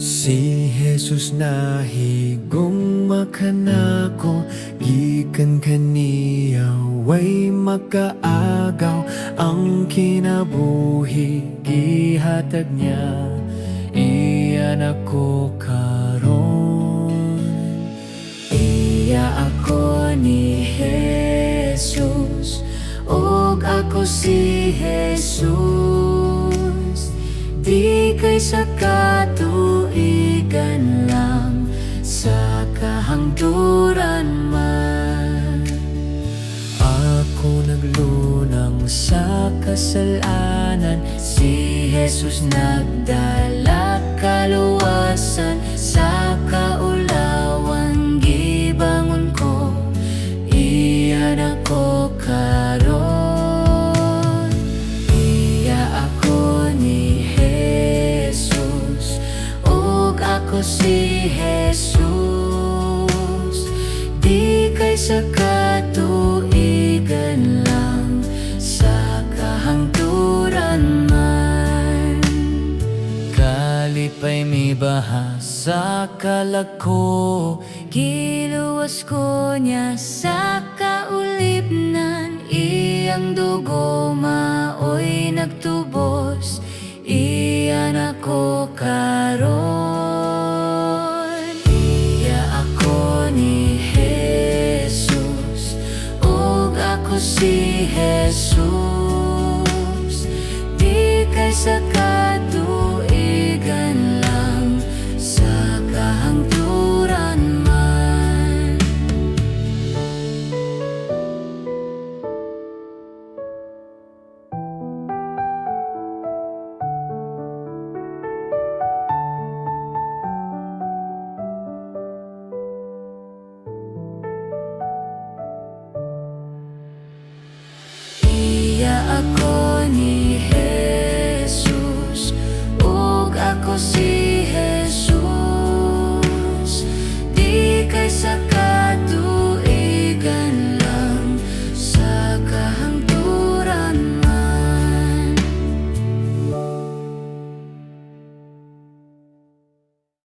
Si Jesus nahigong makanako, gikan kaniya way makaagaw. Ang kinabuhi gihatag niya, iyan ako karon. Iya ako ni Jesus, ug ako si Jesus. Di kay sa katuigan lang, sa kahangturan man. Ako naglunang sa kasalanan, si Jesus nagdala kaluwasan. Sa kaulawan gibangon ko, iyan ako karon. Iya ako ni Jesus, ug ako si Jesus. Di kay sa katuigan lang, sa kahangturan man. Kalipay mi baha sa kalako, giluwas ko niya sa kaulipnan. Iyang dugo maoy nagtubos, iyan ako karon. Iya ako ni Jesus, ug ako si Jesus. Di kay sa